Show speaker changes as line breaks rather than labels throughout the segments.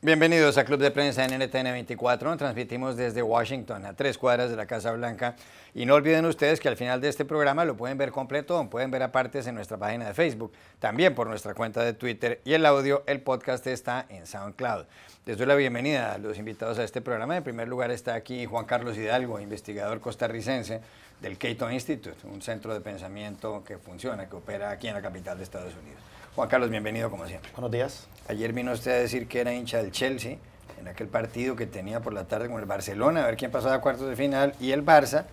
Bienvenidos a Club de Prensa en NTN 24. Transmitimos desde Washington, a 3 cuadras de la Casa Blanca. Y no olviden ustedes que al final de este programa lo pueden ver completo o pueden ver a partes en nuestra página de Facebook, también por nuestra cuenta de Twitter. Y el audio, el podcast está en SoundCloud. Les doy la bienvenida a los invitados a este programa. En primer lugar está aquí Juan Carlos Hidalgo, investigador costarricense del Cato Institute, un centro de pensamiento que funciona, que opera aquí en la capital de Estados Unidos. Juan Carlos, bienvenido como siempre.
Buenos días.
Ayer vino usted a decir que era hincha del Chelsea en aquel partido que tenía por la tarde con el Barcelona, a ver quién pasaba a cuartos de final, y el Barça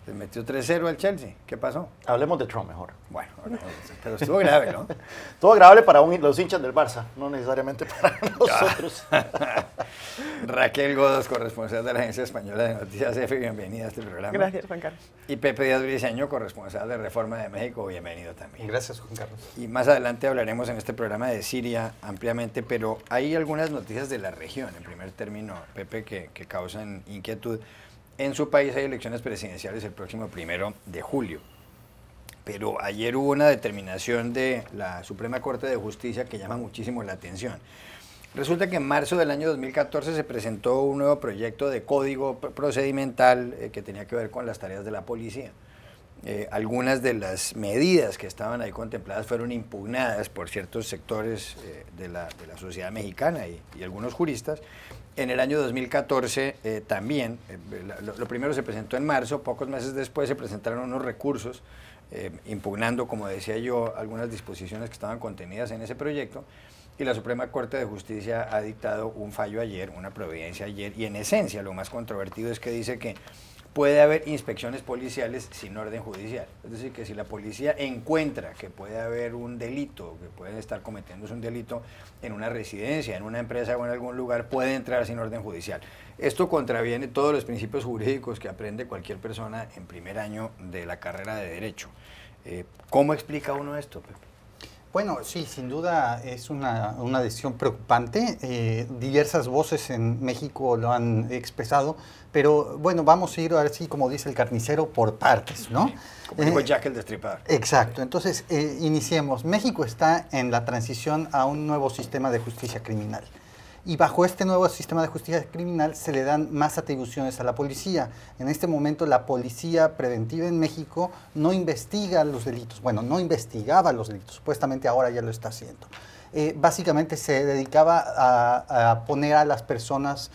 le metió 3-0 al Chelsea. ¿Qué pasó?
Hablemos de Trump mejor.
Bueno, pero estuvo grave, ¿no?
Todo grave para los hinchas del Barça, no necesariamente para nosotros.
Raquel Godos, corresponsal de la Agencia Española de Noticias EFE, bienvenida a este programa.
Gracias, Juan Carlos.
Y Pepe Díaz Briceño, corresponsal de Reforma de México, bienvenido también.
Gracias, Juan Carlos.
Y más adelante hablaremos en este programa de Siria ampliamente, pero hay algunas noticias de la región, en primer término, Pepe, que causan inquietud. En su país hay elecciones presidenciales el próximo 1 de julio. Pero ayer hubo una determinación de la Suprema Corte de Justicia que llama muchísimo la atención. Resulta que en marzo del año 2014 se presentó un nuevo proyecto de código procedimental que tenía que ver con las tareas de la policía. Algunas de las medidas que estaban ahí contempladas fueron impugnadas por ciertos sectores de la sociedad mexicana y algunos juristas. En el año 2014 también, lo primero se presentó en marzo, pocos meses después se presentaron unos recursos impugnando, como decía yo, algunas disposiciones que estaban contenidas en ese proyecto, y la Suprema Corte de Justicia ha dictado un fallo ayer, una providencia ayer, y en esencia lo más controvertido es que dice que puede haber inspecciones policiales sin orden judicial. Es decir, que si la policía encuentra que puede haber un delito, que pueden estar cometiéndose un delito en una residencia, en una empresa o en algún lugar, puede entrar sin orden judicial. Esto contraviene todos los principios jurídicos que aprende cualquier persona en primer año de la carrera de Derecho. ¿Cómo explica uno esto, Pepe?
Bueno, sí, sin duda es una decisión preocupante. Diversas voces en México lo han expresado, pero bueno, vamos a ir así, como dice el carnicero, por partes, ¿no?
Como dijo Jack el Destripador.
Exacto. Entonces, iniciemos. México está en la transición a un nuevo sistema de justicia criminal. Y bajo este nuevo sistema de justicia criminal se le dan más atribuciones a la policía. En este momento la policía preventiva en México no investiga los delitos. Bueno, no investigaba los delitos, supuestamente ahora ya lo está haciendo. Básicamente se dedicaba a poner a las personas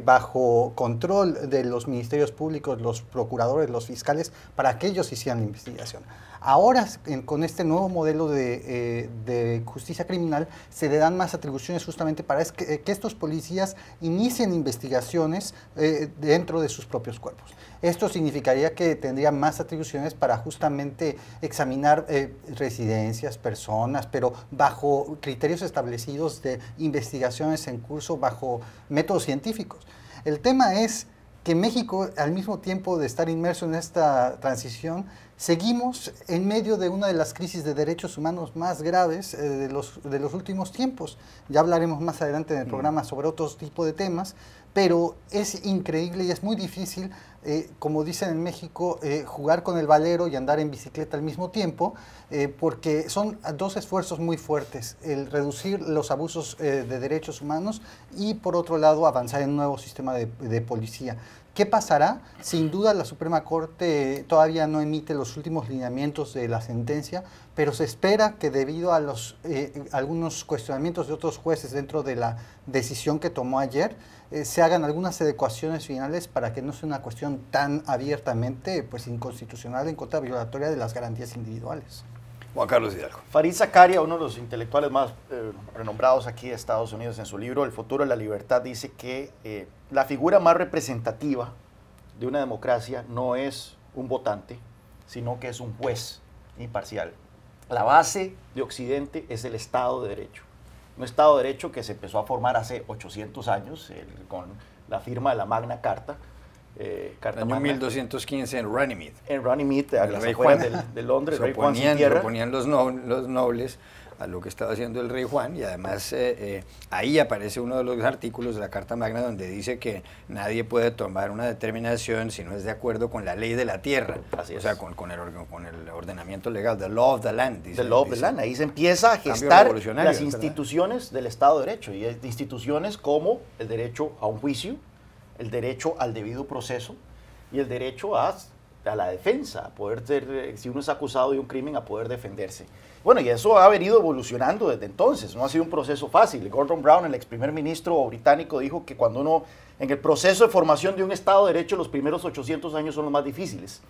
bajo control de los ministerios públicos, los procuradores, los fiscales, para que ellos hicieran la investigación. Ahora, con este nuevo modelo de justicia criminal, se le dan más atribuciones justamente para que estos policías inicien investigaciones dentro de sus propios cuerpos. Esto significaría que tendría más atribuciones para justamente examinar residencias, personas, pero bajo criterios establecidos de investigaciones en curso, bajo métodos científicos. El tema es que México, al mismo tiempo de estar inmerso en esta transición, seguimos en medio de una de las crisis de derechos humanos más graves de los últimos tiempos. Ya hablaremos más adelante en el programa sobre otros tipos de temas, pero es increíble y es muy difícil, como dicen en México, jugar con el valero y andar en bicicleta al mismo tiempo, porque son dos esfuerzos muy fuertes: el reducir los abusos de derechos humanos y, por otro lado, avanzar en un nuevo sistema de policía. ¿Qué pasará? Sin duda la Suprema Corte todavía no emite los últimos lineamientos de la sentencia, pero se espera que debido a algunos cuestionamientos de otros jueces dentro de la decisión que tomó ayer, se hagan algunas adecuaciones finales para que no sea una cuestión tan abiertamente inconstitucional, en contra violatoria de las garantías individuales.
Juan Carlos Hidalgo.
Farid Zakaria, uno de los intelectuales más renombrados aquí de Estados Unidos, en su libro El futuro de la libertad, dice que la figura más representativa de una democracia no es un votante, sino que es un juez imparcial. La base de Occidente es el Estado de Derecho. Un Estado de Derecho que se empezó a formar hace 800 años con la firma de la Magna Carta.
Carta año 1215 en Runnymede.
En Runnymede, a las afueras de Londres,
se oponían los nobles a lo que estaba haciendo el rey Juan, y además ahí aparece uno de los artículos de la Carta Magna donde dice que nadie puede tomar una determinación si no es de acuerdo con la ley de la tierra, o sea, con el ordenamiento legal, the law of the land.
The law of the land, ahí se empieza a gestar las instituciones del Estado de Derecho, y instituciones como el derecho a un juicio, el derecho al debido proceso y el derecho a la defensa, a poder ser, si uno es acusado de un crimen, a poder defenderse. Bueno, y eso ha venido evolucionando desde entonces, no ha sido un proceso fácil. Gordon Brown, el ex primer ministro británico, dijo que cuando uno, en el proceso de formación de un Estado de Derecho, los primeros 800 años son los más difíciles.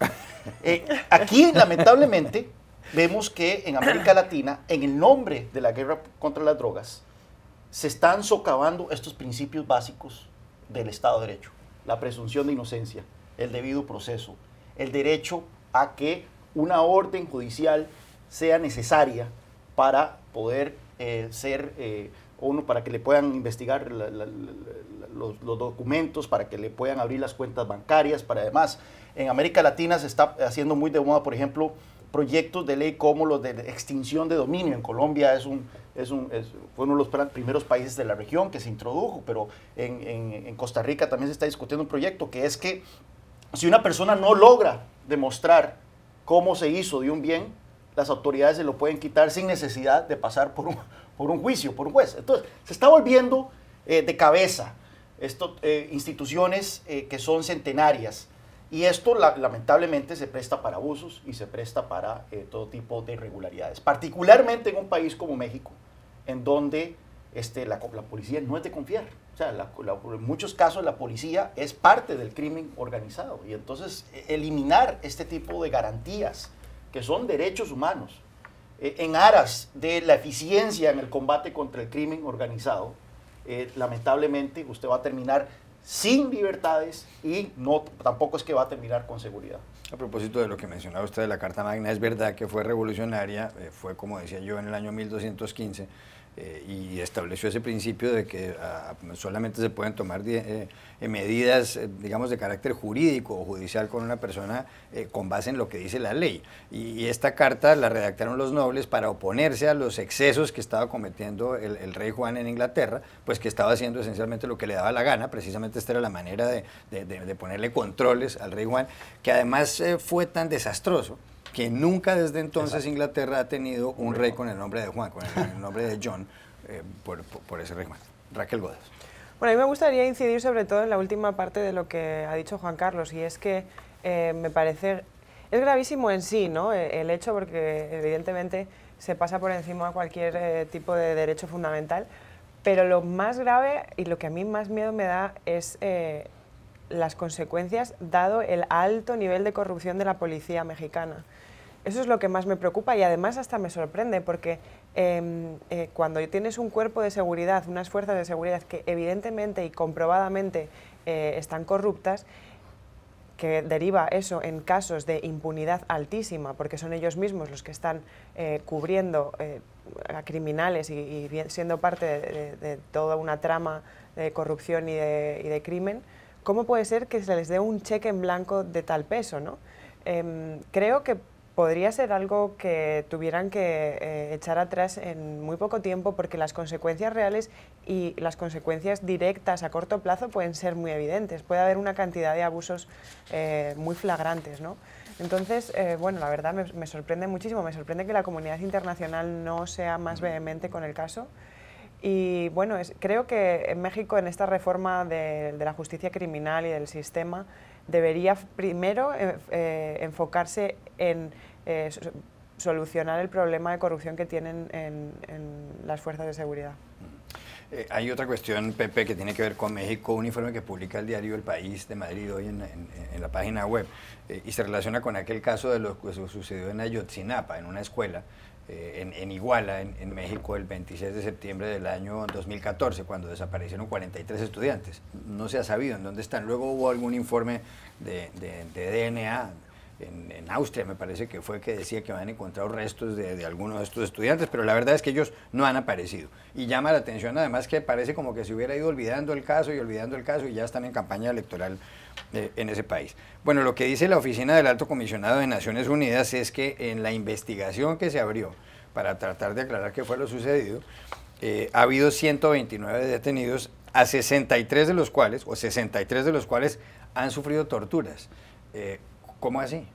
Aquí, lamentablemente, vemos que en América Latina, en el nombre de la guerra contra las drogas, se están socavando estos principios básicos del Estado de Derecho: la presunción de inocencia, el debido proceso, el derecho a que una orden judicial sea necesaria para poder para que le puedan investigar los documentos, para que le puedan abrir las cuentas bancarias, para además, en América Latina se está haciendo muy de moda, por ejemplo, proyectos de ley como los de extinción de dominio. En Colombia fue uno de los primeros países de la región que se introdujo, pero en Costa Rica también se está discutiendo un proyecto que es que si una persona no logra demostrar cómo se hizo de un bien, las autoridades se lo pueden quitar sin necesidad de pasar por un juicio, por un juez. Entonces, se está volviendo de cabeza instituciones que son centenarias, y esto lamentablemente se presta para abusos y se presta para todo tipo de irregularidades, particularmente en un país como México, en donde la policía no es de confiar. O sea, en muchos casos la policía es parte del crimen organizado, y entonces eliminar este tipo de garantías que son derechos humanos en aras de la eficiencia en el combate contra el crimen organizado, lamentablemente usted va a terminar sin libertades, y tampoco es que va a terminar con seguridad.
A propósito de lo que mencionaba usted de la Carta Magna, es verdad que fue revolucionaria, fue, como decía yo, en el año 1215, y estableció ese principio de que solamente se pueden tomar medidas, digamos, de carácter jurídico o judicial con una persona con base en lo que dice la ley. Y esta carta la redactaron los nobles para oponerse a los excesos que estaba cometiendo el rey Juan en Inglaterra, pues que estaba haciendo esencialmente lo que le daba la gana. Precisamente esta era la manera de ponerle controles al rey Juan, que además fue tan desastroso que nunca desde entonces Inglaterra ha tenido un rey con el nombre de Juan, con el nombre de John, por ese rey Juan. Raquel Godas.
Bueno, a mí me gustaría incidir sobre todo en la última parte de lo que ha dicho Juan Carlos, y es que me parece, es gravísimo en sí, ¿no?, el hecho, porque evidentemente se pasa por encima de cualquier tipo de derecho fundamental, pero lo más grave y lo que a mí más miedo me da es las consecuencias, dado el alto nivel de corrupción de la policía mexicana. Eso es lo que más me preocupa, y además hasta me sorprende, porque cuando tienes un cuerpo de seguridad, unas fuerzas de seguridad que evidentemente y comprobadamente están corruptas, que deriva eso en casos de impunidad altísima, porque son ellos mismos los que están cubriendo a criminales y siendo parte de toda una trama de corrupción y de crimen, ¿cómo puede ser que se les dé un cheque en blanco de tal peso, ¿no? Creo que podría ser algo que tuvieran que echar atrás en muy poco tiempo, porque las consecuencias reales y las consecuencias directas a corto plazo pueden ser muy evidentes. Puede haber una cantidad de abusos muy flagrantes, ¿no? Entonces, bueno, la verdad me sorprende muchísimo, me sorprende que la comunidad internacional no sea más vehemente con el caso. Y bueno, creo que en México, en esta reforma de la justicia criminal y del sistema, debería primero enfocarse en solucionar el problema de corrupción que tienen en las fuerzas de seguridad.
Hay otra cuestión, Pepe, que tiene que ver con México, un informe que publica el diario El País de Madrid hoy en la página web, y se relaciona con aquel caso de lo que sucedió en Ayotzinapa, en una escuela, en Iguala, en México, el 26 de septiembre del año 2014, cuando desaparecieron 43 estudiantes. No se ha sabido en dónde están. Luego hubo algún informe de DNA en Austria, me parece que fue, que decía que habían encontrado restos de algunos de estos estudiantes, pero la verdad es que ellos no han aparecido. Y llama la atención además que parece como que se hubiera ido olvidando el caso, y ya están en campaña electoral en ese país. Bueno, lo que dice la Oficina del Alto Comisionado de Naciones Unidas es que en la investigación que se abrió para tratar de aclarar qué fue lo sucedido. Ha habido 129 detenidos, a 63 de los cuales, han sufrido torturas. ¿Cómo así?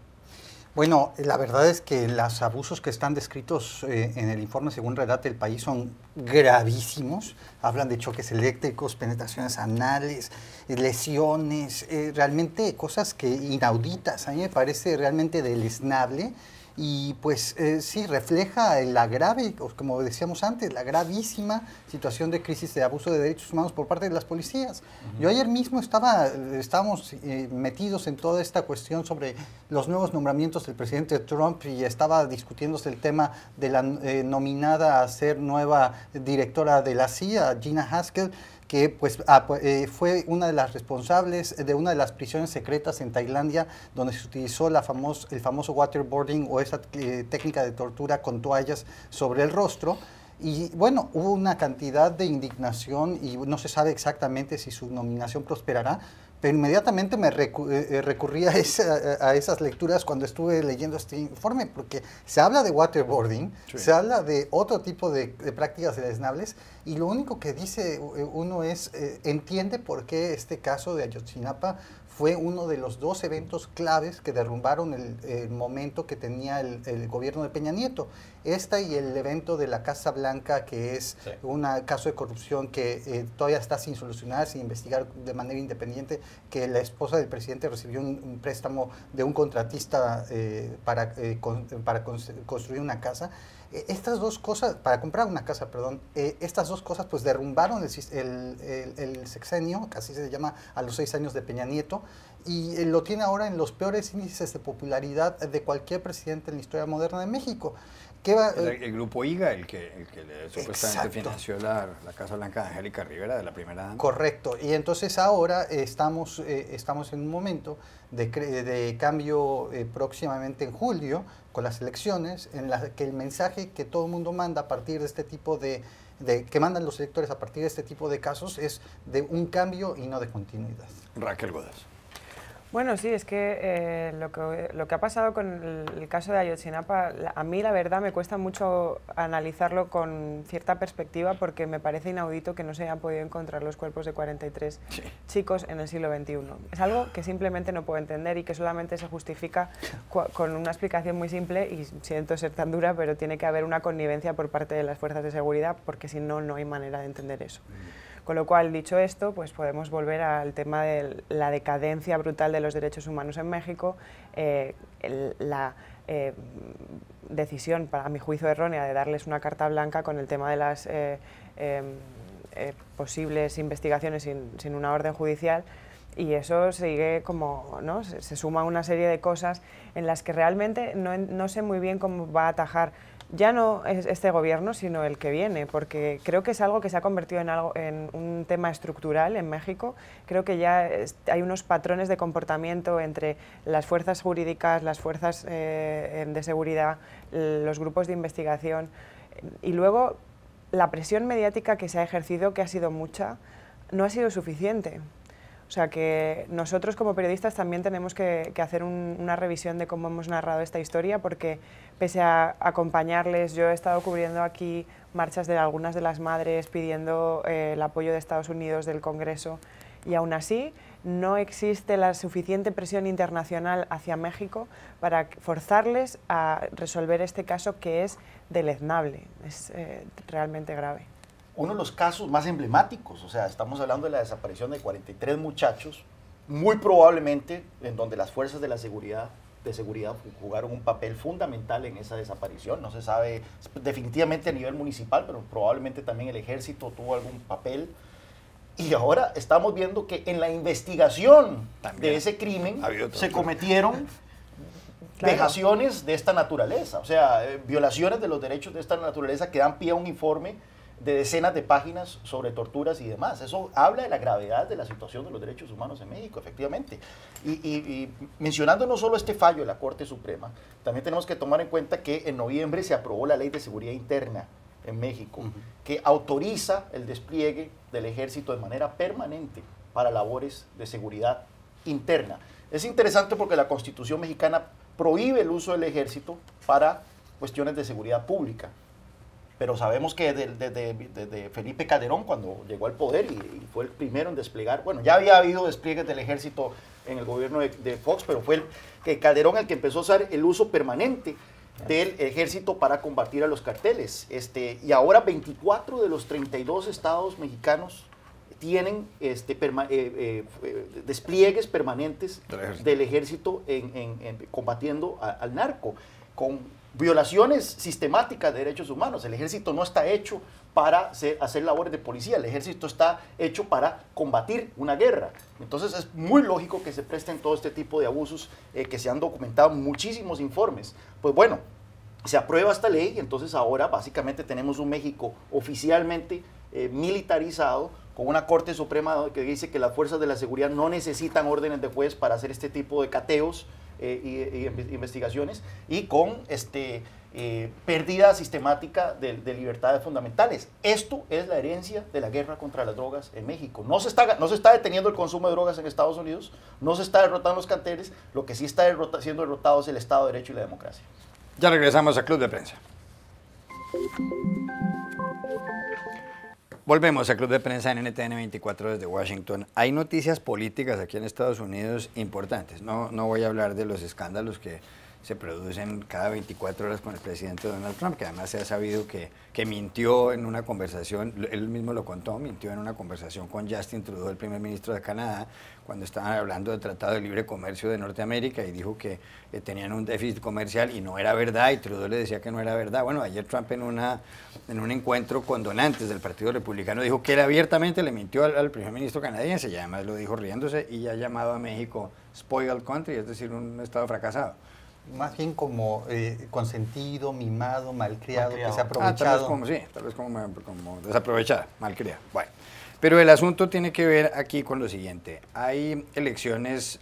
Bueno, la verdad es que los abusos que están descritos en el informe, según relata El País, son gravísimos. Hablan de choques eléctricos, penetraciones anales, lesiones, realmente cosas que inauditas. A mí me parece realmente deleznable. Y pues sí, refleja la grave, como decíamos antes, la gravísima situación de crisis de abuso de derechos humanos por parte de las policías. Yo ayer mismo estábamos metidos en toda esta cuestión sobre los nuevos nombramientos del presidente Trump y estaba discutiéndose el tema de la nominada a ser nueva directora de la CIA, Gina Haspel, que pues, fue una de las responsables de una de las prisiones secretas en Tailandia, donde se utilizó el famoso waterboarding o esa técnica de tortura con toallas sobre el rostro. Y bueno, hubo una cantidad de indignación y no se sabe exactamente si su nominación prosperará, pero inmediatamente me recurrí a esas lecturas cuando estuve leyendo este informe, porque se habla de waterboarding, sí, se habla de otro tipo de prácticas deleznables, y lo único que dice uno es, entiende por qué este caso de Ayotzinapa fue uno de los dos eventos claves que derrumbaron el momento que tenía el gobierno de Peña Nieto. Esta y el evento de la Casa Blanca, que es un caso de corrupción que todavía está sin solucionar, sin investigar de manera independiente, que la esposa del presidente recibió un préstamo de un contratista para construir una casa. Estas dos cosas, para comprar una casa, perdón, estas dos cosas pues derrumbaron el sexenio, casi se llama, a los 6 años de Peña Nieto, y lo tiene ahora en los peores índices de popularidad de cualquier presidente en la historia moderna de México.
El grupo IGA, el que supuestamente financió la Casa Blanca de Angélica Rivera, de la primera dama.
Correcto, y entonces ahora estamos en un momento de cambio próximamente en julio, con las elecciones, en la que el mensaje que todo el mundo manda a partir de este tipo que mandan los electores a partir de este tipo de casos es de un cambio y no de continuidad.
Raquel Godás.
Bueno, sí, es que lo que ha pasado con el caso de Ayotzinapa, a mí la verdad me cuesta mucho analizarlo con cierta perspectiva, porque me parece inaudito que no se hayan podido encontrar los cuerpos de 43 chicos en el siglo XXI. Es algo que simplemente no puedo entender y que solamente se justifica con una explicación muy simple, y siento ser tan dura, pero tiene que haber una connivencia por parte de las fuerzas de seguridad, porque si no, no hay manera de entender eso. Con lo cual, dicho esto, pues podemos volver al tema de la decadencia brutal de los derechos humanos en México, la decisión, a mi juicio errónea, de darles una carta blanca con el tema de las posibles investigaciones sin una orden judicial, y eso sigue como, ¿no? Se suma una serie de cosas en las que realmente no sé muy bien cómo va a atajar ya no es este gobierno, sino el que viene, porque creo que es algo que se ha convertido en un tema estructural en México. Creo que ya hay unos patrones de comportamiento entre las fuerzas jurídicas, las fuerzas de seguridad, los grupos de investigación, y luego la presión mediática que se ha ejercido, que ha sido mucha, no ha sido suficiente. O sea que nosotros como periodistas también tenemos que hacer una revisión de cómo hemos narrado esta historia, porque pese a acompañarles, yo he estado cubriendo aquí marchas de algunas de las madres pidiendo el apoyo de Estados Unidos, del Congreso, y aún así no existe la suficiente presión internacional hacia México para forzarles a resolver este caso, que es deleznable, es realmente grave.
Uno de los casos más emblemáticos, o sea, estamos hablando de la desaparición de 43 muchachos, muy probablemente en donde las fuerzas de seguridad jugaron un papel fundamental en esa desaparición. No se sabe definitivamente a nivel municipal, pero probablemente también el ejército tuvo algún papel. Y ahora estamos viendo que en la investigación de ese crimen se cometieron vejaciones de esta naturaleza, o sea, violaciones de los derechos de esta naturaleza que dan pie a un informe de decenas de páginas sobre torturas y demás. Eso habla de la gravedad de la situación de los derechos humanos en México, efectivamente. Y mencionando no solo este fallo de la Corte Suprema, también tenemos que tomar en cuenta que en noviembre se aprobó la Ley de Seguridad Interna en México, que autoriza el despliegue del ejército de manera permanente para labores de seguridad interna. Es interesante porque la Constitución mexicana prohíbe el uso del ejército para cuestiones de seguridad pública, pero sabemos que desde Felipe Calderón, cuando llegó al poder y fue el primero en desplegar, bueno, ya había habido despliegues del ejército en el gobierno de Fox, pero fue Calderón el que empezó a usar el uso permanente del ejército para combatir a los carteles. Y ahora 24 de los 32 estados mexicanos tienen despliegues permanentes del ejército combatiendo al narco, con violaciones sistemáticas de derechos humanos. El ejército no está hecho para hacer labores de policía, el ejército está hecho para combatir una guerra. Entonces es muy lógico que se presten todo este tipo de abusos que se han documentado en muchísimos informes. Pues bueno, se aprueba esta ley y entonces ahora básicamente tenemos un México oficialmente militarizado, con una Corte Suprema que dice que las fuerzas de la seguridad no necesitan órdenes de juez para hacer este tipo de cateos y investigaciones, y con pérdida sistemática de libertades fundamentales. Esto es la herencia de la guerra contra las drogas en México. No se está deteniendo el consumo de drogas en Estados Unidos, no se está derrotando los carteles, lo que sí está siendo derrotado es el Estado de Derecho y la democracia.
Ya regresamos a Club de Prensa. Volvemos a Club de Prensa en NTN 24 desde Washington. Hay noticias políticas aquí en Estados Unidos importantes. No voy a hablar de los escándalos que se producen cada 24 horas con el presidente Donald Trump, que además se ha sabido que mintió en una conversación, él mismo lo contó, mintió en una conversación con Justin Trudeau, el primer ministro de Canadá, cuando estaban hablando del Tratado de Libre Comercio de Norteamérica, y dijo que tenían un déficit comercial y no era verdad, y Trudeau le decía que no era verdad. Bueno, ayer Trump en un encuentro con donantes del Partido Republicano dijo que él abiertamente le mintió al primer ministro canadiense, y además lo dijo riéndose, y ha llamado a México spoiled country, es decir, un estado fracasado.
Más bien como consentido, mimado, malcriado, que se ha
Tal
aprovechado.
vez como desaprovechada, malcriada. Bueno, pero el asunto tiene que ver aquí con lo siguiente. Hay elecciones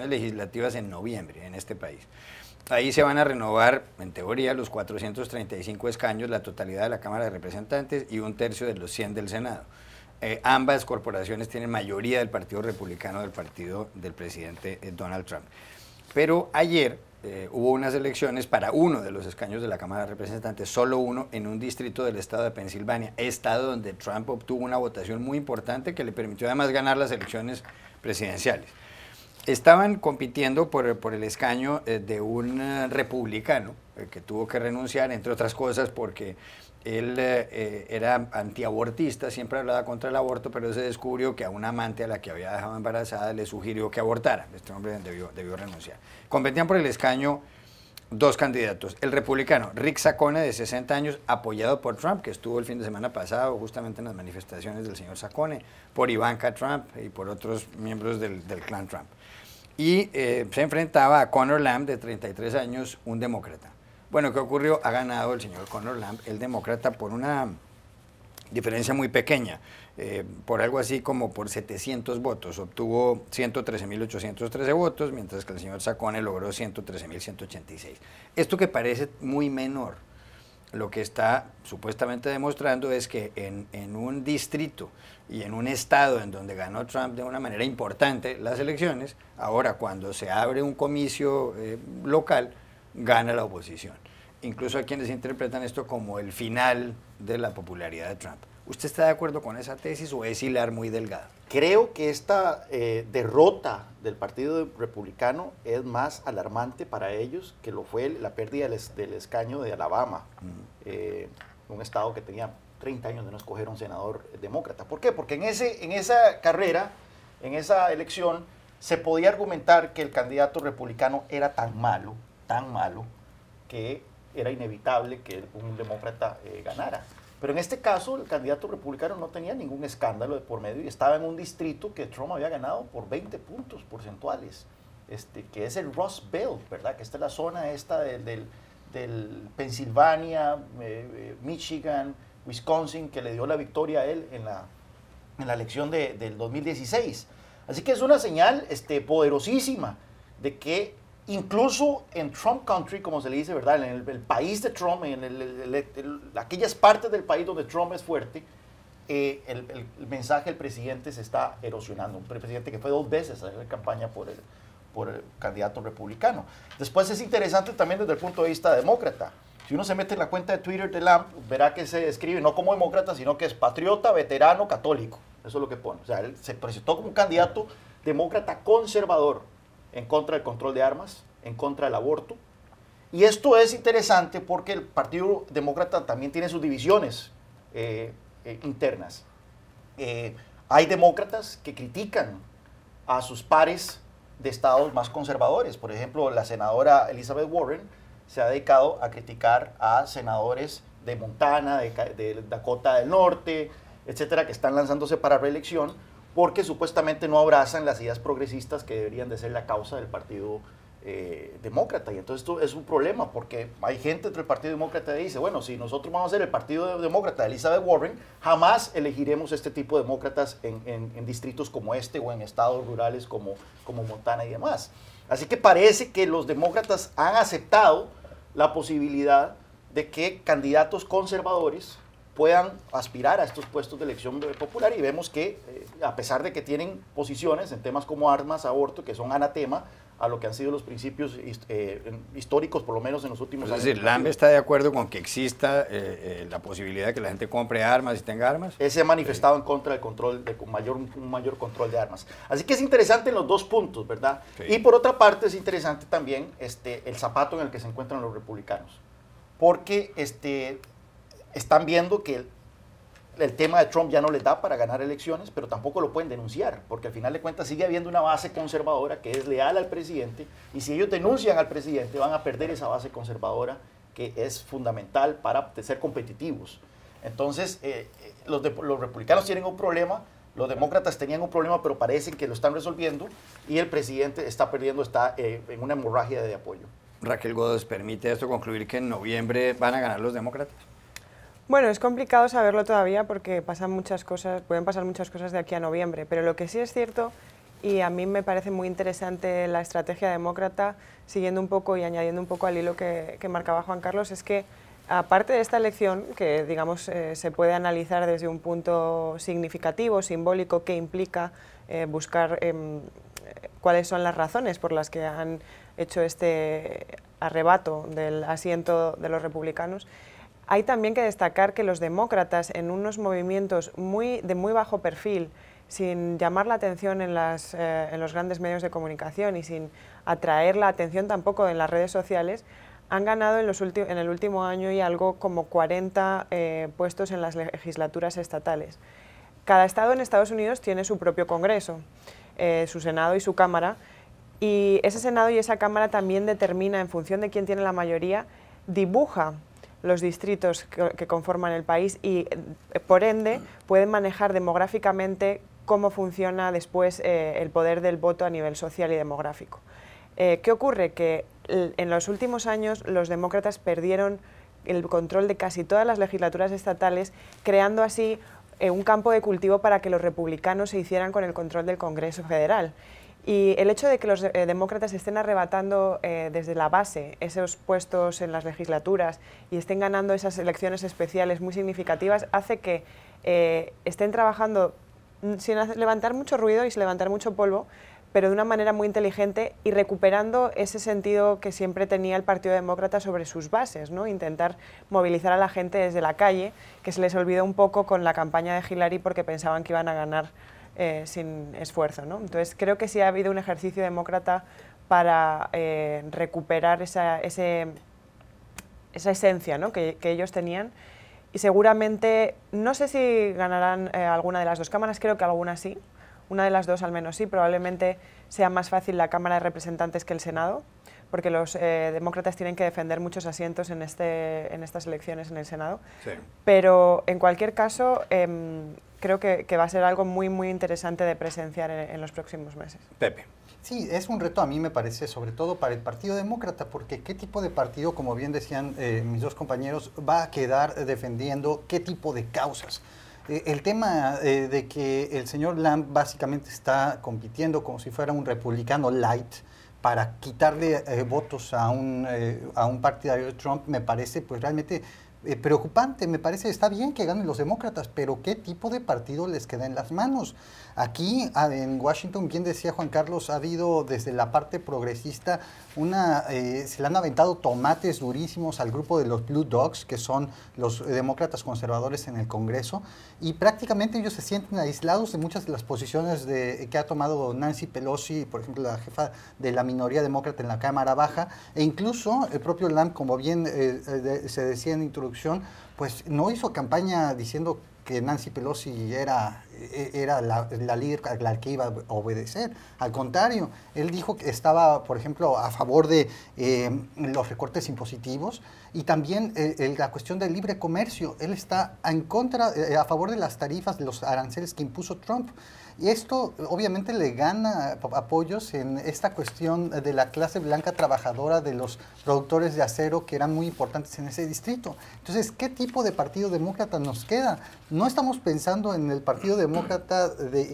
legislativas en noviembre en este país. Ahí se van a renovar, en teoría, los 435 escaños, la totalidad de la Cámara de Representantes y 1/3 de los 100 del Senado. Ambas corporaciones tienen mayoría del Partido Republicano, del partido del presidente Donald Trump. Pero ayer hubo unas elecciones para uno de los escaños de la Cámara de Representantes, solo uno, en un distrito del estado de Pensilvania, estado donde Trump obtuvo una votación muy importante que le permitió además ganar las elecciones presidenciales. Estaban compitiendo por el escaño de un republicano que tuvo que renunciar, entre otras cosas porque él era antiabortista, siempre hablaba contra el aborto, pero se descubrió que a una amante a la que había dejado embarazada le sugirió que abortara. Este hombre debió renunciar. Competían por el escaño dos candidatos. El republicano Rick Saccone, de 60 años, apoyado por Trump, que estuvo el fin de semana pasado justamente en las manifestaciones del señor Saccone, por Ivanka Trump y por otros miembros del clan Trump. Y se enfrentaba a Conor Lamb, de 33 años, un demócrata. Bueno, ¿qué ocurrió? Ha ganado el señor Conor Lamb, el demócrata, por una diferencia muy pequeña, por algo así como por 700 votos. Obtuvo 113.813 votos, mientras que el señor Saccone logró 113.186. Esto que parece muy menor, lo que está supuestamente demostrando es que en un distrito y en un estado en donde ganó Trump de una manera importante las elecciones, ahora cuando se abre un comicio local, gana la oposición. Incluso hay quienes interpretan esto como el final de la popularidad de Trump. ¿Usted está de acuerdo con esa tesis o es hilar muy delgado?
Creo que esta derrota del Partido Republicano es más alarmante para ellos que lo fue la pérdida del escaño de Alabama, un estado que tenía 30 años de no escoger un senador demócrata. ¿Por qué? Porque en esa carrera, en esa elección, se podía argumentar que el candidato republicano era tan malo, que era inevitable que un demócrata ganara. Pero en este caso, el candidato republicano no tenía ningún escándalo de por medio y estaba en un distrito que Trump había ganado por 20 puntos porcentuales, que es el Rust Belt, ¿verdad? Que esta es la zona del Pensilvania, Michigan, Wisconsin, que le dio la victoria a él en la elección del 2016. Así que es una señal poderosísima de que incluso en Trump Country, como se le dice, ¿verdad? En el país de Trump, aquellas partes del país donde Trump es fuerte, el mensaje del presidente se está erosionando. Un presidente que fue 2 veces a hacer campaña por el candidato republicano. Después es interesante también desde el punto de vista demócrata. Si uno se mete en la cuenta de Twitter de Lamb, verá que se describe no como demócrata, sino que es patriota, veterano, católico. Eso es lo que pone. O sea, él se presentó como un candidato demócrata conservador en contra del control de armas, en contra del aborto. Y esto es interesante porque el Partido Demócrata también tiene sus divisiones internas. Hay demócratas que critican a sus pares de estados más conservadores. Por ejemplo, la senadora Elizabeth Warren se ha dedicado a criticar a senadores de Montana, de Dakota del Norte, etcétera, que están lanzándose para reelección porque supuestamente no abrazan las ideas progresistas que deberían de ser la causa del Partido Demócrata. Y entonces esto es un problema porque hay gente entre el Partido Demócrata que dice, bueno, si nosotros vamos a ser el Partido Demócrata de Elizabeth Warren, jamás elegiremos este tipo de demócratas en distritos como este o en estados rurales como Montana y demás. Así que parece que los demócratas han aceptado la posibilidad de que candidatos conservadores puedan aspirar a estos puestos de elección popular y vemos que a pesar de que tienen posiciones en temas como armas, aborto, que son anatema a lo que han sido los principios históricos, por lo menos en los últimos años.
Es decir, Lamb está de acuerdo con que exista la posibilidad de que la gente compre armas y tenga armas.
Él se ha manifestado en contra del control, de un mayor control de armas. Así que es interesante en los dos puntos, ¿verdad? Sí. Y por otra parte es interesante también el zapato en el que se encuentran los republicanos. Porque están viendo que el tema de Trump ya no les da para ganar elecciones, pero tampoco lo pueden denunciar, porque al final de cuentas sigue habiendo una base conservadora que es leal al presidente, y si ellos denuncian al presidente van a perder esa base conservadora que es fundamental para ser competitivos. Entonces, los republicanos tienen un problema, los demócratas tenían un problema, pero parecen que lo están resolviendo, y el presidente está en una hemorragia de apoyo.
Raquel Godos, ¿permite esto concluir que en noviembre van a ganar los demócratas?
Bueno, es complicado saberlo todavía porque pasan muchas cosas, pueden pasar muchas cosas de aquí a noviembre, pero lo que sí es cierto, y a mí me parece muy interesante la estrategia demócrata, siguiendo un poco y añadiendo un poco al hilo que marcaba Juan Carlos, es que aparte de esta elección, que digamos se puede analizar desde un punto significativo, simbólico, que implica buscar cuáles son las razones por las que han hecho este arrebato del asiento de los republicanos, hay también que destacar que los demócratas en unos movimientos de muy bajo perfil, sin llamar la atención en los grandes medios de comunicación y sin atraer la atención tampoco en las redes sociales, han ganado en el último año y algo como 40 puestos en las legislaturas estatales. Cada estado en Estados Unidos tiene su propio Congreso, su Senado y su Cámara, y ese Senado y esa Cámara también determina, en función de quién tiene la mayoría, dibuja los distritos que conforman el país y, por ende, pueden manejar demográficamente cómo funciona después el poder del voto a nivel social y demográfico. ¿Qué ocurre? Que en los últimos años los demócratas perdieron el control de casi todas las legislaturas estatales, creando así un campo de cultivo para que los republicanos se hicieran con el control del Congreso Federal. Y el hecho de que los demócratas estén arrebatando desde la base esos puestos en las legislaturas y estén ganando esas elecciones especiales muy significativas hace que estén trabajando sin levantar mucho ruido y sin levantar mucho polvo, pero de una manera muy inteligente y recuperando ese sentido que siempre tenía el Partido Demócrata sobre sus bases, ¿no? Intentar movilizar a la gente desde la calle, que se les olvidó un poco con la campaña de Hillary porque pensaban que iban a ganar sin esfuerzo, ¿no? Entonces creo que sí ha habido un ejercicio demócrata para recuperar esa esencia, ¿no? que ellos tenían, y seguramente, no sé si ganarán alguna de las dos cámaras, creo que alguna sí, una de las dos al menos sí, probablemente sea más fácil la Cámara de Representantes que el Senado, porque los demócratas tienen que defender muchos asientos en estas elecciones en el Senado, sí. Pero en cualquier caso creo que va a ser algo muy, muy interesante de presenciar en los próximos meses.
Pepe.
Sí, es un reto a mí me parece, sobre todo para el Partido Demócrata, porque qué tipo de partido, como bien decían mis dos compañeros, va a quedar defendiendo qué tipo de causas. El tema de que el señor Lamb básicamente está compitiendo como si fuera un republicano light para quitarle votos a un partidario de Trump, me parece pues realmente preocupante. Me parece, está bien que ganen los demócratas, pero ¿qué tipo de partido les queda en las manos? Aquí en Washington, bien decía Juan Carlos, ha habido desde la parte progresista se le han aventado tomates durísimos al grupo de los Blue Dogs, que son los demócratas conservadores en el Congreso, y prácticamente ellos se sienten aislados de muchas de las posiciones que ha tomado Nancy Pelosi, por ejemplo, la jefa de la minoría demócrata en la Cámara Baja, e incluso el propio Lamb, como bien se decía en introducción, pues no hizo campaña diciendo que Nancy Pelosi era la líder a la que iba a obedecer. Al contrario, él dijo que estaba, por ejemplo, a favor de los recortes impositivos y también la cuestión del libre comercio. Él está en contra, a favor de las tarifas, de los aranceles que impuso Trump. Y esto obviamente le gana apoyos en esta cuestión de la clase blanca trabajadora, de los productores de acero que eran muy importantes en ese distrito. Entonces, ¿qué tipo de partido demócrata nos queda? No estamos pensando en el partido demócrata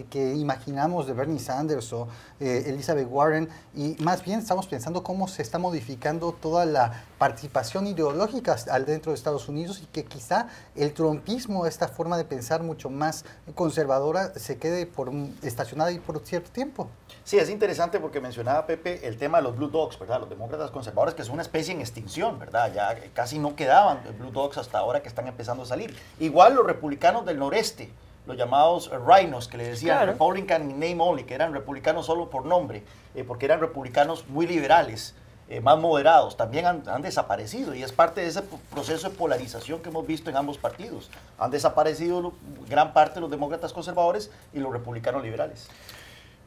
que imaginamos de Bernie Sanders o Elizabeth Warren, y más bien estamos pensando cómo se está modificando toda la participación ideológica dentro de Estados Unidos, y que quizá el trumpismo, esta forma de pensar mucho más conservadora, se quede estacionada ahí por cierto tiempo.
Sí, es interesante porque mencionaba Pepe el tema de los Blue Dogs, ¿verdad? Los demócratas conservadores, que es una especie en extinción, ¿verdad? Ya casi no quedaban Blue Dogs hasta ahora, que están empezando a salir. Igual los republicanos del noreste, los llamados rhinos, que le decían
claro,
Republican in name only, que eran republicanos solo por nombre, porque eran republicanos muy liberales, más moderados, también han desaparecido, y es parte de ese proceso de polarización que hemos visto en ambos partidos. Han desaparecido gran parte de los demócratas conservadores y los republicanos liberales.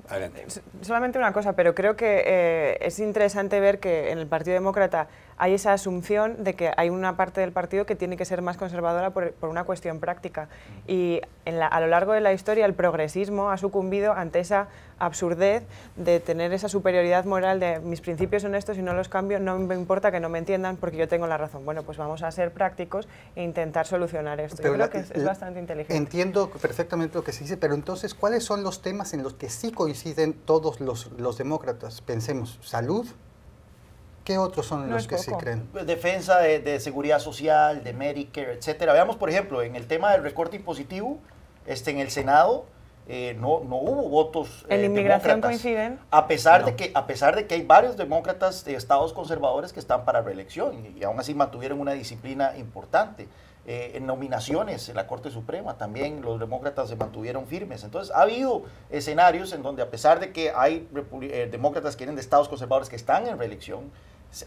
Adelante.
Solamente una cosa, pero creo que es interesante ver que en el Partido Demócrata hay esa asunción de que hay una parte del partido que tiene que ser más conservadora por una cuestión práctica. Y a lo largo de la historia el progresismo ha sucumbido ante esa absurdez de tener esa superioridad moral de mis principios son estos y no los cambio, no me importa que no me entiendan porque yo tengo la razón. Bueno, pues vamos a ser prácticos e intentar solucionar esto. Yo creo que es bastante inteligente.
Entiendo perfectamente lo que se dice, pero entonces, ¿cuáles son los temas en los que sí coinciden todos los demócratas? Pensemos, salud. ¿Qué otros son los que se creen?
Defensa de seguridad social, de Medicare, etcétera. Veamos, por ejemplo, en el tema del recorte impositivo, en el Senado no hubo votos
en inmigración
demócratas,
coinciden.
a pesar de que hay varios demócratas de estados conservadores que están para reelección y aún así mantuvieron una disciplina importante. En nominaciones en la Corte Suprema también los demócratas se mantuvieron firmes. Entonces ha habido escenarios en donde, a pesar de que hay demócratas que vienen de estados conservadores que están en reelección,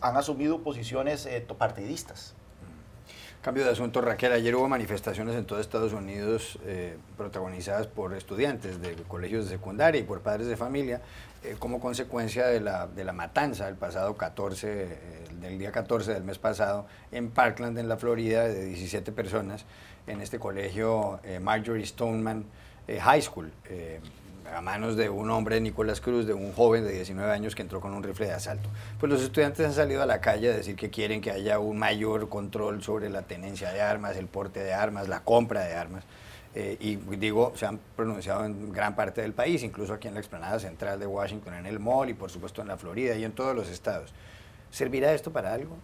han asumido posiciones partidistas.
Cambio de asunto, Raquel. Ayer hubo manifestaciones en todo Estados Unidos protagonizadas por estudiantes de colegios de secundaria y por padres de familia como consecuencia de la matanza del pasado 14, del día 14 del mes pasado en Parkland, en la Florida, de 17 personas en este colegio Marjorie Stoneman High School, a manos de un hombre, Nicolás Cruz, de un joven de 19 años que entró con un rifle de asalto. Pues los estudiantes han salido a la calle a decir que quieren que haya un mayor control sobre la tenencia de armas, el porte de armas, la compra de armas. Y digo, se han pronunciado en gran parte del país, incluso aquí en la explanada central de Washington, en el Mall y por supuesto en la Florida y en todos los estados. ¿Servirá esto para algo?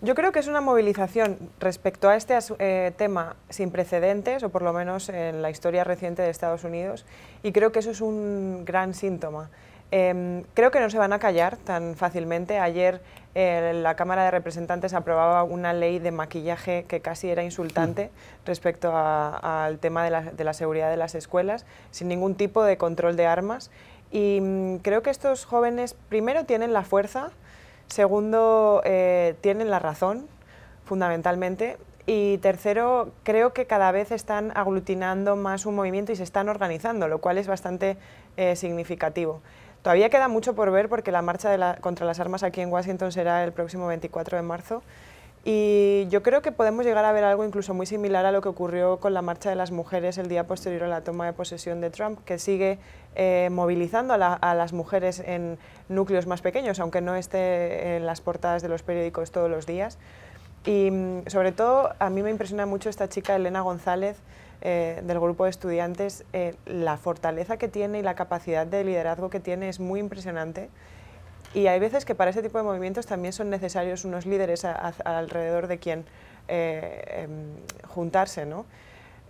Yo creo que es una movilización respecto a este tema sin precedentes, o por lo menos en la historia reciente de Estados Unidos, y creo que eso es un gran síntoma. Creo que no se van a callar tan fácilmente. Ayer la Cámara de Representantes aprobaba una ley de maquillaje que casi era insultante respecto al tema de la seguridad de las escuelas, sin ningún tipo de control de armas. Y creo que estos jóvenes, primero, tienen la fuerza, segundo, tienen la razón, fundamentalmente, y tercero, creo que cada vez están aglutinando más un movimiento y se están organizando, lo cual es bastante significativo. Todavía queda mucho por ver porque la marcha contra las armas aquí en Washington será el próximo 24 de marzo y yo creo que podemos llegar a ver algo incluso muy similar a lo que ocurrió con la marcha de las mujeres el día posterior a la toma de posesión de Trump, que sigue movilizando a las mujeres en núcleos más pequeños, aunque no esté en las portadas de los periódicos todos los días. Y sobre todo a mí me impresiona mucho esta chica Elena González, del grupo de estudiantes. La fortaleza que tiene y la capacidad de liderazgo que tiene es muy impresionante, y hay veces que para ese tipo de movimientos también son necesarios unos líderes alrededor de quien juntarse, ¿no?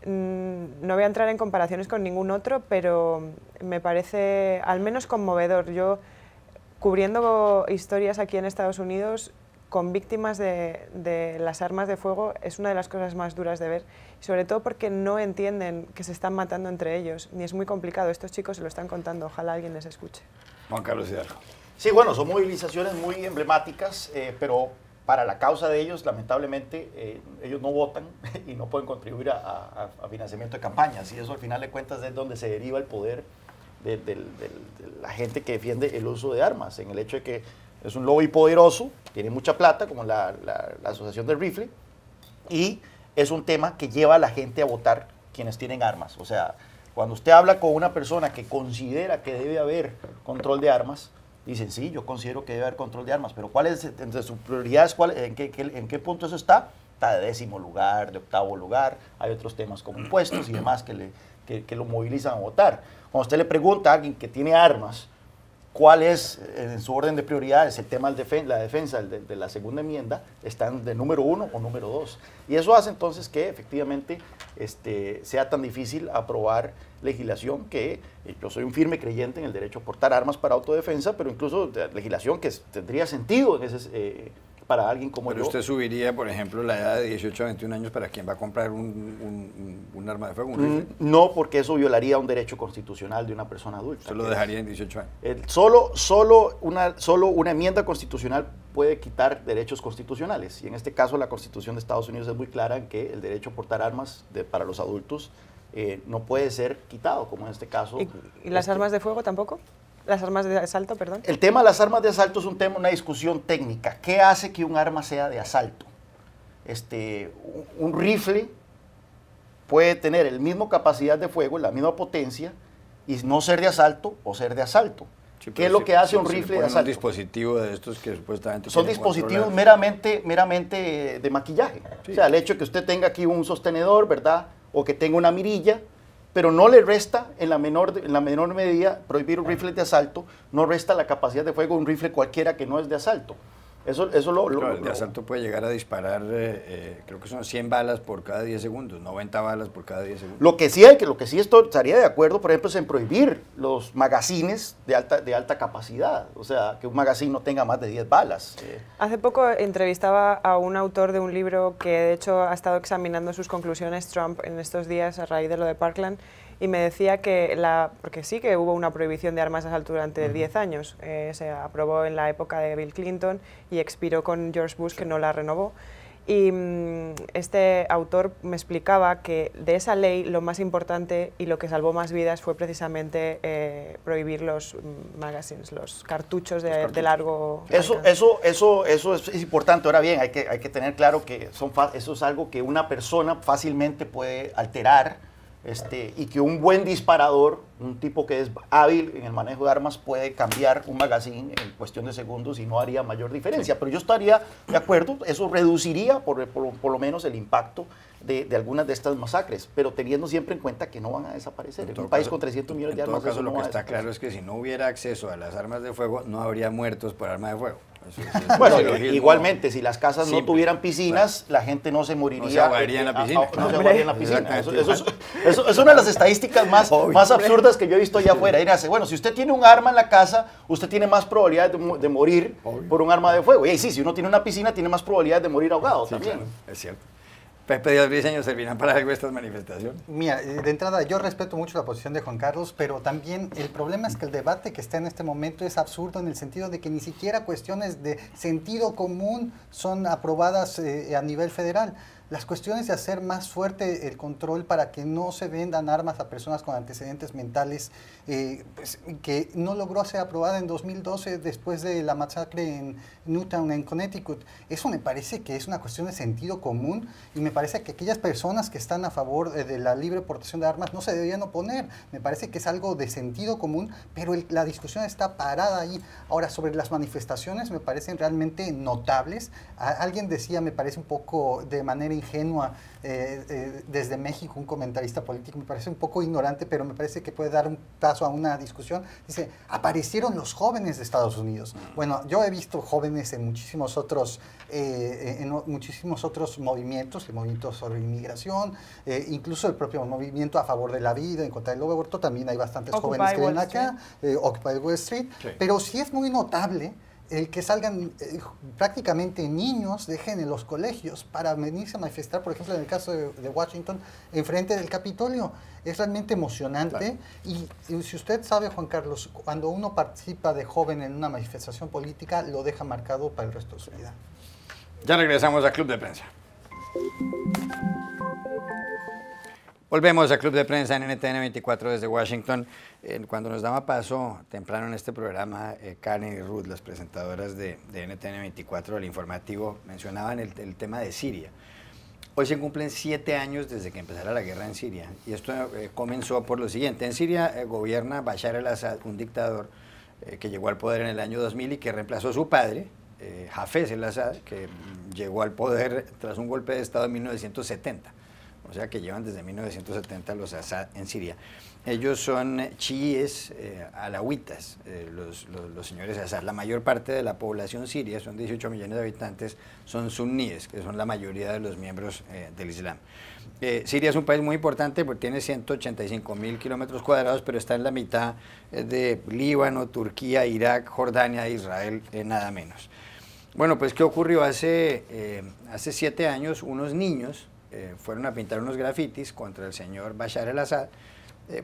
No voy a entrar en comparaciones con ningún otro, pero me parece al menos conmovedor. Yo, cubriendo historias aquí en Estados Unidos con víctimas de las armas de fuego, es una de las cosas más duras de ver, sobre todo porque no entienden que se están matando entre ellos, ni es muy complicado. Estos chicos se lo están contando, ojalá alguien les escuche.
Juan Carlos Hidalgo.
Sí, bueno, son movilizaciones muy emblemáticas, pero para la causa de ellos, lamentablemente, ellos no votan y no pueden contribuir a financiamiento de campañas, y eso al final de cuentas es donde se deriva el poder de la gente que defiende el uso de armas, en el hecho de que es un lobby poderoso, tiene mucha plata, como la Asociación del Rifle, y es un tema que lleva a la gente a votar quienes tienen armas. O sea, cuando usted habla con una persona que considera que debe haber control de armas, dicen, sí, yo considero que debe haber control de armas, pero ¿cuál es, entre sus prioridades, en qué punto eso está? Está de 10º lugar, de 8º lugar, hay otros temas como impuestos y demás que lo movilizan a votar. Cuando usted le pregunta a alguien que tiene armas, ¿cuál es en su orden de prioridades? El tema de la defensa de la segunda enmienda están de número 1 o número 2. Y eso hace entonces que efectivamente sea tan difícil aprobar legislación que yo soy un firme creyente en el derecho a portar armas para autodefensa, pero incluso legislación que tendría sentido para alguien como yo.
Pero usted subiría, por ejemplo, la edad de 18 a 21 años para quien va a comprar un arma de fuego, un rifle.
No, porque eso violaría un derecho constitucional de una persona adulta.
Usted lo dejaría en 18 años.
Solo una enmienda constitucional puede quitar derechos constitucionales. Y en este caso la Constitución de Estados Unidos es muy clara en que el derecho a portar armas para los adultos no puede ser quitado, como en este caso.
¿Y las armas de fuego tampoco? ¿Las armas de asalto, perdón?
El tema de las armas de asalto es una discusión técnica. ¿Qué hace que un arma sea de asalto? Un rifle puede tener la misma capacidad de fuego, la misma potencia, y no ser de asalto o ser de asalto.
Sí,
¿Qué es lo que hace un rifle de asalto?
Un dispositivo de estos que supuestamente
son dispositivos meramente de maquillaje. Sí. O sea, el hecho de que usted tenga aquí un sostenedor, ¿verdad? O que tenga una mirilla, pero no le resta en la menor medida prohibir un rifle de asalto, no resta la capacidad de fuego de un rifle cualquiera que no es de asalto. El de
asalto puede llegar a disparar, creo que son 100 balas por cada 10 segundos, 90 balas por cada 10 segundos.
Lo que sí estaría de acuerdo, por ejemplo, es en prohibir los magazines de alta capacidad, o sea, que un magazine no tenga más de 10 balas.
Hace poco entrevistaba a un autor de un libro que de hecho ha estado examinando sus conclusiones Trump en estos días a raíz de lo de Parkland, y me decía que, porque sí que hubo una prohibición de armas de asalto durante 10 años, se aprobó en la época de Bill Clinton y expiró con George Bush, que no la renovó. Y este autor me explicaba que de esa ley lo más importante y lo que salvó más vidas fue precisamente prohibir los magazines, los cartuchos de largo
alcance. Eso es importante. Ahora bien, hay que tener claro que eso es algo que una persona fácilmente puede alterar, y que un buen disparador, un tipo que es hábil en el manejo de armas, puede cambiar un magazine en cuestión de segundos y no haría mayor diferencia. Pero yo estaría de acuerdo, eso reduciría por lo menos el impacto de algunas de estas masacres, pero teniendo siempre en cuenta que no van a desaparecer. En un país con 300 millones de armas.
En todo caso, lo que está claro es que si no hubiera acceso a las armas de fuego, no habría muertos por arma de fuego.
Bueno, igualmente, si las casas no tuvieran piscinas, la gente no se moriría.
No se ahogaría en la piscina.
No se ahogaría en la piscina. Eso es una de las estadísticas más absurdas que yo he visto allá afuera. Bueno, si usted tiene un arma en la casa, usted tiene más probabilidades de morir por un arma de fuego. Y sí, si uno tiene una piscina, tiene más probabilidades de morir ahogado también.
Claro, es cierto. Pepe Díaz Briceño, ¿servirán para algo estas manifestaciones?
Mira, de entrada yo respeto mucho la posición de Juan Carlos, pero también el problema es que el debate que está en este momento es absurdo en el sentido de que ni siquiera cuestiones de sentido común son aprobadas a nivel federal. Las cuestiones de hacer más fuerte el control para que no se vendan armas a personas con antecedentes mentales, que no logró ser aprobada en 2012 después de la masacre en Newtown, en Connecticut. Eso me parece que es una cuestión de sentido común, y me parece que aquellas personas que están a favor de la libre portación de armas no se deberían oponer. Me parece que es algo de sentido común, pero la discusión está parada ahí. Ahora, sobre las manifestaciones me parecen realmente notables. Alguien decía, me parece un poco de manera ingenua desde México, un comentarista político, me parece un poco ignorante, pero me parece que puede dar un paso a una discusión. Dice, aparecieron los jóvenes de Estados Unidos. Bueno, yo he visto jóvenes en muchísimos otros movimientos, el movimiento sobre inmigración, incluso el propio movimiento a favor de la vida, en contra del aborto, también hay bastantes jóvenes que ven acá, Occupy Wall Street,
sí.
Pero sí es muy notable el que salgan prácticamente niños, dejen en los colegios para venirse a manifestar, por ejemplo, en el caso de Washington, enfrente del Capitolio. Es realmente emocionante. Claro. Y si usted sabe, Juan Carlos, cuando uno participa de joven en una manifestación política, lo deja marcado para el resto de su vida.
Ya regresamos a Club de Prensa. Volvemos a Club de Prensa en NTN 24 desde Washington. Cuando nos daba paso temprano en este programa, Karen y Ruth, las presentadoras de NTN 24, el informativo, mencionaban el tema de Siria. Hoy se cumplen 7 años desde que empezara la guerra en Siria. Y esto comenzó por lo siguiente. En Siria gobierna Bashar al-Assad, un dictador que llegó al poder en el año 2000 y que reemplazó a su padre, Hafez al-Assad, que llegó al poder tras un golpe de Estado en 1970. O sea que llevan desde 1970 los Assad en Siria. Ellos son chiíes alawitas, los señores Assad. La mayor parte de la población siria, son 18 millones de habitantes, son suníes, que son la mayoría de los miembros del Islam. Siria es un país muy importante porque tiene 185.000 kilómetros cuadrados, pero está en la mitad de Líbano, Turquía, Irak, Jordania e Israel, nada menos. Bueno, pues ¿qué ocurrió? Hace 7 años unos niños fueron a pintar unos grafitis contra el señor Bashar al-Assad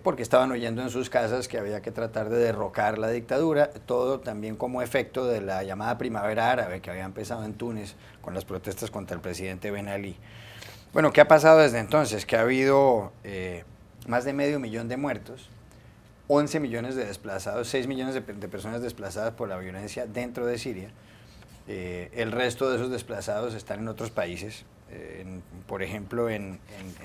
porque estaban oyendo en sus casas que había que tratar de derrocar la dictadura, todo también como efecto de la llamada primavera árabe que había empezado en Túnez con las protestas contra el presidente Ben Ali. Bueno, ¿qué ha pasado desde entonces? Que ha habido más de 500.000 de muertos, 11 millones de desplazados, 6 millones de personas desplazadas por la violencia dentro de Siria. El resto de esos desplazados están en otros países, por ejemplo en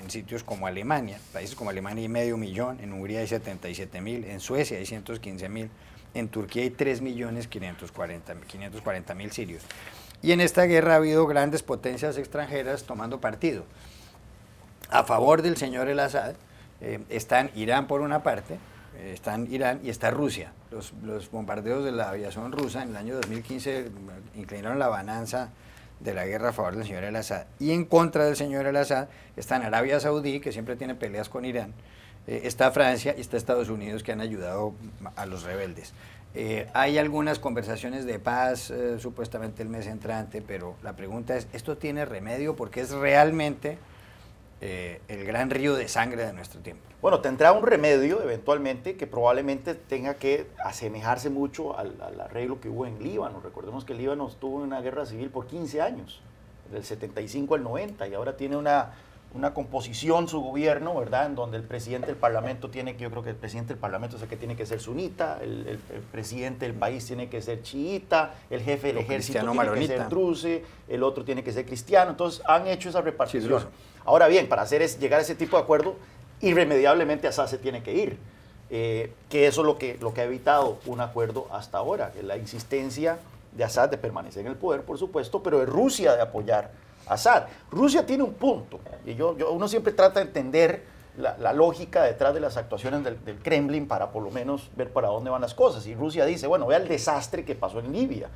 sitios como Alemania, países como Alemania hay 500.000, en Hungría hay 77.000, en Suecia hay 115.000, en Turquía hay 3.540.000 sirios. Y en esta guerra ha habido grandes potencias extranjeras tomando partido. A favor del señor el-Assad están Irán por una parte, están Irán y está Rusia. Los bombardeos de la aviación rusa en el año 2015 inclinaron la balanza de la guerra a favor del señor el-Assad. Y en contra del señor el-Assad están Arabia Saudí, que siempre tiene peleas con Irán, está Francia y está Estados Unidos, que han ayudado a los rebeldes. Hay algunas conversaciones de paz supuestamente el mes entrante, pero la pregunta es, ¿esto tiene remedio? Porque es realmente el gran río de sangre de nuestro tiempo.
Bueno, tendrá un remedio eventualmente que probablemente tenga que asemejarse mucho al arreglo que hubo en Líbano. Recordemos que Líbano estuvo en una guerra civil por 15 años, del 75 al 90, y ahora tiene una composición su gobierno, ¿verdad?, en donde el presidente del parlamento tiene que, yo creo que el presidente del parlamento es el que tiene que ser sunita, el presidente del país tiene que ser chiita, el jefe del ejército tiene que ser druze, el otro tiene que ser cristiano. Entonces han hecho esa repartición. Sí, ahora bien, para llegar a ese tipo de acuerdo, irremediablemente Assad se tiene que ir, que eso es lo que ha evitado un acuerdo hasta ahora, que la insistencia de Assad de permanecer en el poder, por supuesto, pero de Rusia de apoyar a Assad. Rusia tiene un punto, y uno siempre trata de entender la lógica detrás de las actuaciones del Kremlin para por lo menos ver para dónde van las cosas. Y Rusia dice, bueno, vea el desastre que pasó en Libia.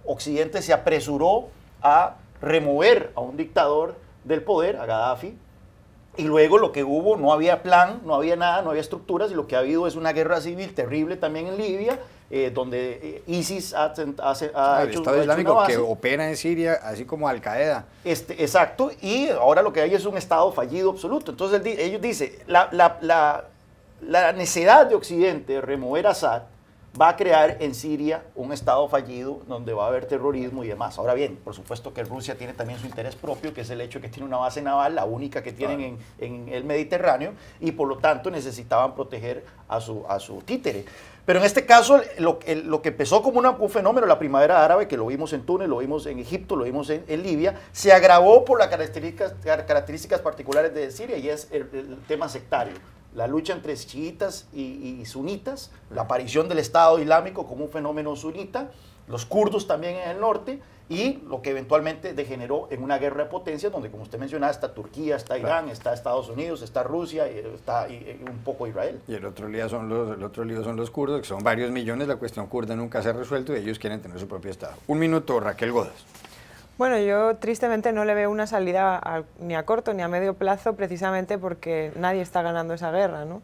Occidente se apresuró a remover a un dictador del poder, a Gaddafi, y luego lo que hubo, no había plan, no había nada, no había estructuras, y lo que ha habido es una guerra civil terrible también en Libia, donde ISIS ha hecho
el Estado Islámico que opera en Siria, así como Al-Qaeda.
Exacto, y ahora lo que hay es un Estado fallido absoluto. Entonces ellos dicen, la necesidad de Occidente de remover a Assad va a crear en Siria un Estado fallido donde va a haber terrorismo y demás. Ahora bien, por supuesto que Rusia tiene también su interés propio, que es el hecho de que tiene una base naval, la única que tienen en el Mediterráneo, y por lo tanto necesitaban proteger a su títere. Pero en este caso, lo que empezó como un fenómeno, la primavera árabe, que lo vimos en Túnez, lo vimos en Egipto, lo vimos en Libia, se agravó por las características particulares de Siria, y es el tema sectario. La lucha entre chiitas y sunitas, la aparición del Estado Islámico como un fenómeno sunita, los kurdos también en el norte, y lo que eventualmente degeneró en una guerra de potencias donde, como usted mencionaba, está Turquía, está Irán, está Estados Unidos, está Rusia y está un poco Israel.
Y el otro lío son los kurdos, que son varios millones. La cuestión kurda nunca se ha resuelto y ellos quieren tener su propio Estado. Un minuto, Raquel Godas.
Bueno, yo tristemente no le veo una salida ni a corto ni a medio plazo, precisamente porque nadie está ganando esa guerra, ¿no?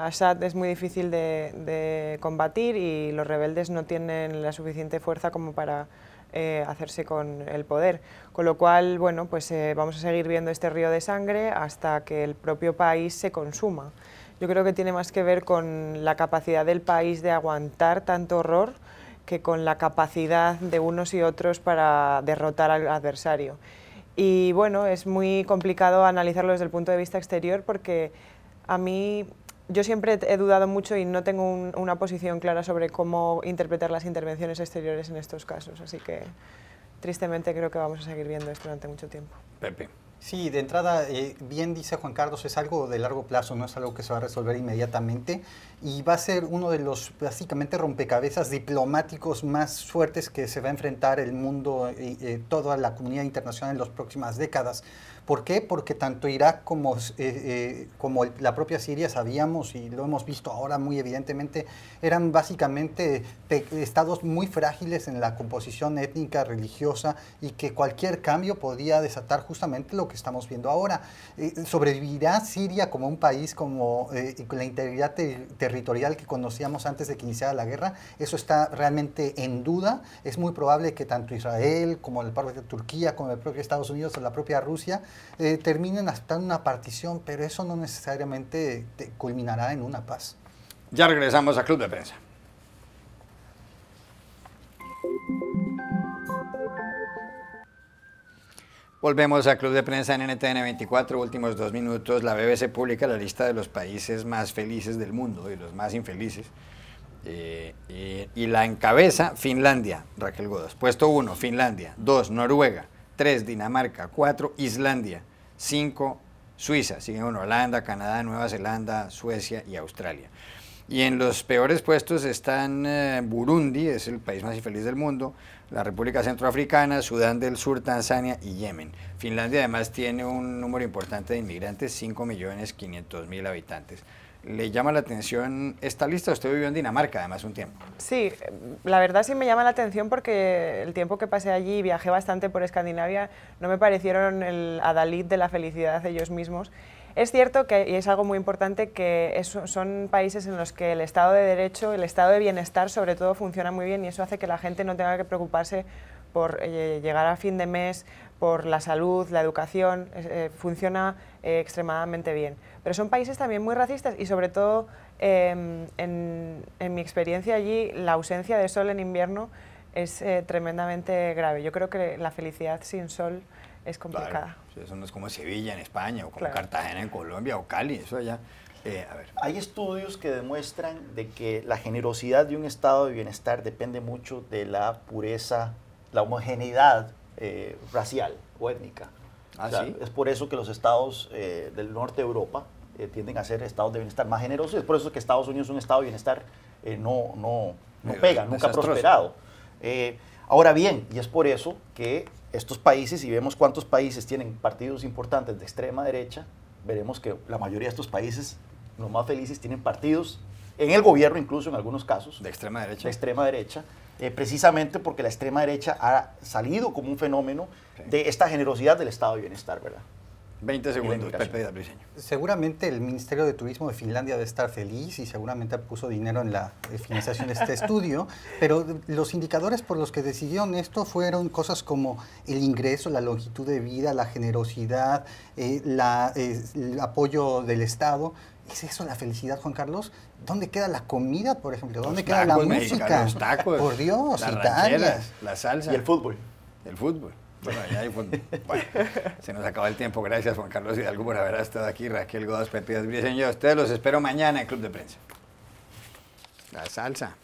Assad es muy difícil de combatir y los rebeldes no tienen la suficiente fuerza como para hacerse con el poder, con lo cual, bueno, pues vamos a seguir viendo este río de sangre hasta que el propio país se consuma. Yo creo que tiene más que ver con la capacidad del país de aguantar tanto horror que con la capacidad de unos y otros para derrotar al adversario. Y bueno, es muy complicado analizarlo desde el punto de vista exterior porque yo siempre he dudado mucho y no tengo una posición clara sobre cómo interpretar las intervenciones exteriores en estos casos, así que tristemente creo que vamos a seguir viendo esto durante mucho tiempo.
Pepe.
Sí, de entrada, bien dice Juan Carlos, es algo de largo plazo, no es algo que se va a resolver inmediatamente y va a ser uno de los, básicamente, rompecabezas diplomáticos más fuertes que se va a enfrentar el mundo y toda la comunidad internacional en las próximas décadas. ¿Por qué? Porque tanto Irak como la propia Siria, sabíamos y lo hemos visto ahora muy evidentemente, eran básicamente estados muy frágiles en la composición étnica, religiosa y que cualquier cambio podía desatar justamente lo que estamos viendo ahora. ¿Sobrevivirá Siria como un país con la integridad territorial que conocíamos antes de que iniciara la guerra? Eso está realmente en duda. Es muy probable que tanto Israel como la propia Turquía, como el propio Estados Unidos o la propia Rusia terminen aceptando una partición, pero eso no necesariamente culminará en una paz.
Ya regresamos a Club de Prensa. Volvemos a Club de Prensa en NTN 24, últimos 2 minutos. La BBC publica la lista de los países más felices del mundo y los más infelices. Y la encabeza Finlandia, Raquel Godas. Puesto 1, Finlandia. 2, Noruega. 3, Dinamarca. 4, Islandia. 5, Suiza. Siguen Holanda, Canadá, Nueva Zelanda, Suecia y Australia. Y en los peores puestos están Burundi, es el país más infeliz del mundo, la República Centroafricana, Sudán del Sur, Tanzania y Yemen. Finlandia además tiene un número importante de inmigrantes, 5.500.000 habitantes. ¿Le llama la atención esta lista? Usted vivió en Dinamarca además un tiempo.
Sí, la verdad sí me llama la atención porque el tiempo que pasé allí, viajé bastante por Escandinavia, no me parecieron el adalid de la felicidad ellos mismos. Es cierto que, y es algo muy importante, que son países en los que el Estado de Derecho, el Estado de Bienestar sobre todo funciona muy bien y eso hace que la gente no tenga que preocuparse por llegar a fin de mes, por la salud, la educación, funciona extremadamente bien. Pero son países también muy racistas y sobre todo en mi experiencia allí la ausencia de sol en invierno es tremendamente grave. Yo creo que la felicidad sin sol es complicada.
Claro, eso no es como Sevilla en España o como
Claro.
Cartagena en Colombia o Cali, eso allá. A ver.
Hay estudios que demuestran de que la generosidad de un estado de bienestar depende mucho de la pureza, la homogeneidad racial o étnica.
Ah,
O sea,
¿sí?
es por eso que los estados del norte de Europa tienden a ser estados de bienestar más generosos. Es por eso que Estados Unidos es un estado de bienestar no pega, nunca ha
Desastroso.
prosperado. Ahora bien, y es por eso que estos países, si vemos cuántos países tienen partidos importantes de extrema derecha, veremos que la mayoría de estos países, los más felices, tienen partidos en el gobierno, incluso en algunos casos,
De extrema derecha.
de extrema derecha, precisamente porque la extrema derecha ha salido como un fenómeno de esta generosidad del estado de bienestar, ¿verdad?
20 segundos,
inmigración.
Pepe Briseño.
Seguramente el Ministerio de Turismo de Finlandia debe estar feliz y seguramente puso dinero en la financiación de este estudio, pero los indicadores por los que decidieron esto fueron cosas como el ingreso, la longitud de vida, la generosidad, el apoyo del Estado. ¿Es eso la felicidad, Juan Carlos? ¿Dónde queda la comida, por ejemplo? ¿Dónde
Los
queda la
tacos
música?
mexicanos, los tacos,
Por Dios,
las
Italia.
rancheras, la salsa.
Y el fútbol.
El fútbol. Bueno, ya hay fútbol. Bueno, se nos acaba el tiempo. Gracias, Juan Carlos Hidalgo, por haber estado aquí. Raquel Godas, Pepe Briseño. Ustedes los espero mañana en Club de Prensa. La salsa.